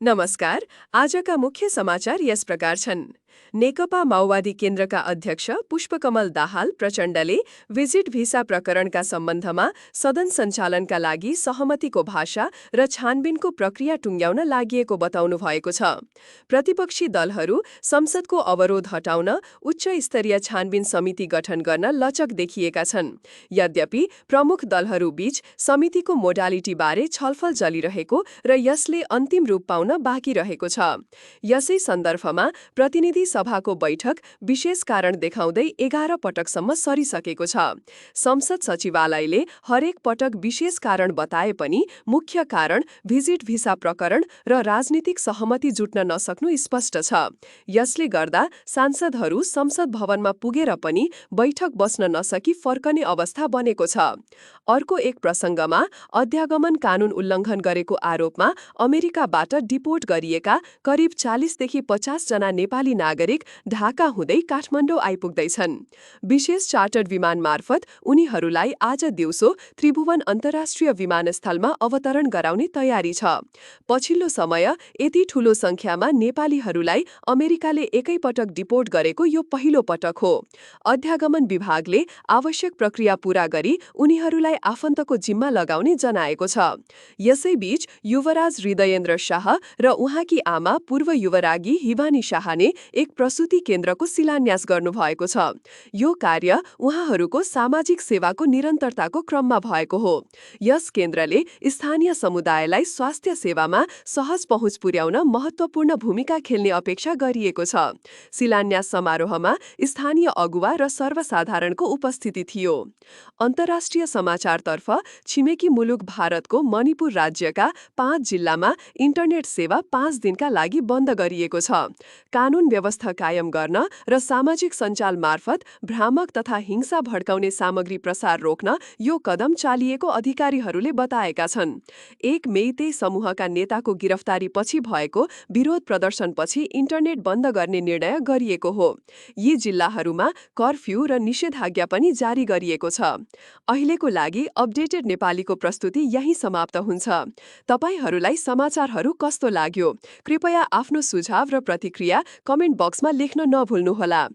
नमस्कार। आजका मुख्य समाचार यस प्रकार छन्। नेकपा माओवादी केन्द्रका अध्यक्ष पुष्पकमल दाहाल प्रचण्डले भिजिट भिसा प्रकरणका सम्बन्धमा सदन सञ्चालनका लागि सहमतिको भाषा र छानबिनको प्रक्रिया टुङ्ग्याउन लागिएको बताउनु भएको छ। प्रतिपक्षी दलहरू संसदको अवरोध हटाउन उच्च स्तरीय छानबिन समिति गठन गर्न लचक देखिएका छन्। यद्यपि प्रमुख दलहरूबीच समितिको मोडालिटीबारे छलफल चलिरहेको र यसले अन्तिम रूप पाउन बाँकी रहेको छ। यसै सन्दर्भमा प्रतिनिधि सभाको बैठक विशेष कारण देखाउँदै 11 पटकसम्म सरिसकेको छ। संसद सचिवालयले हरेक पटक विशेष कारण बताए पनि मुख्य कारण भिजिट भिसा प्रकरण र राजनीतिक सहमति जुट्न नसक्नु स्पष्ट छ। यसले गर्दा सांसदहरू संसद भवनमा पुगेर पनि बैठक बस्न नसकी फर्कने अवस्था बनेको छ। अर्को एक प्रसङ्गमा अध्यागमन कानून उल्लङ्घन गरेको आरोपमा अमेरिकाबाट डिपोर्ट गरिएका करिब 40देखि 50 जना नेपाली नागरिक ढाका हुँदै काठमाडौँ आइपुग्दैछन्। विशेष चार्टर्ड विमान मार्फत उनीहरूलाई आज दिउँसो त्रिभुवन अन्तर्राष्ट्रिय विमानस्थलमा अवतरण गराउने तयारी छ। पछिल्लो समय यति ठूलो संख्यामा नेपालीहरूलाई अमेरिकाले एकैपटक डिपोर्ट गरेको यो पहिलो पटक हो। अध्यागमन विभागले आवश्यक प्रक्रिया पूरा गरी उनीहरूलाई आफन्तको जिम्मा लगाउने जनाएको छ। यसैबीच युवराज हृदयेन्द्र शाह र उहाँकी आमा पूर्व युवरागी हिवानी शाहले एक प्रसूति केन्द्रको शिलान्यास गर्नुभएको छ। यो कार्य उहाँहरूको सामाजिक सेवाको निरन्तरताको क्रममा भएको हो। यस केन्द्रले स्थानीय समुदायलाई स्वास्थ्य सेवामा सहज पहुँच पुर्याउन महत्त्वपूर्ण भूमिका खेल्ने अपेक्षा गरिएको छ। शिलान्यास समारोहमा स्थानीय अगुवा र सर्वसाधारणको उपस्थिति थियो। अन्तर्राष्ट्रिय समाचारतर्फ छिमेकी मुलुक भारतको मणिपुर राज्यका 5 जिल्लामा इन्टरनेट सेवा 5 दिनका लागि बन्द गरिएको छ। कानून व्यवस्था कायम गर्न र सामाजिक सञ्जाल मार्फत भ्रामक तथा हिंसा भड्काउने सामग्री प्रसार रोक्न यो कदम चालिएको अधिकारीहरूले बताएका छन्। एक मेइतेई समूहका नेताको गिरफ्तारीपछि भएको विरोध प्रदर्शनपछि इन्टरनेट बन्द गर्ने निर्णय गरिएको हो। यी जिल्लाहरूमा कर्फ्यू र निषेधाज्ञा पनि जारी गरिएको छ। अहिलेको लागि अपडेटेड नेपालीको प्रस्तुति यही समाप्त हुन्छ। तपाईहरूलाई समाचारहरू कस्तो लाग्यो? कृपया आफ्नो सुझाव र प्रतिक्रिया कमेन्ट बक्समा लेख्न नभुल्नुहोला।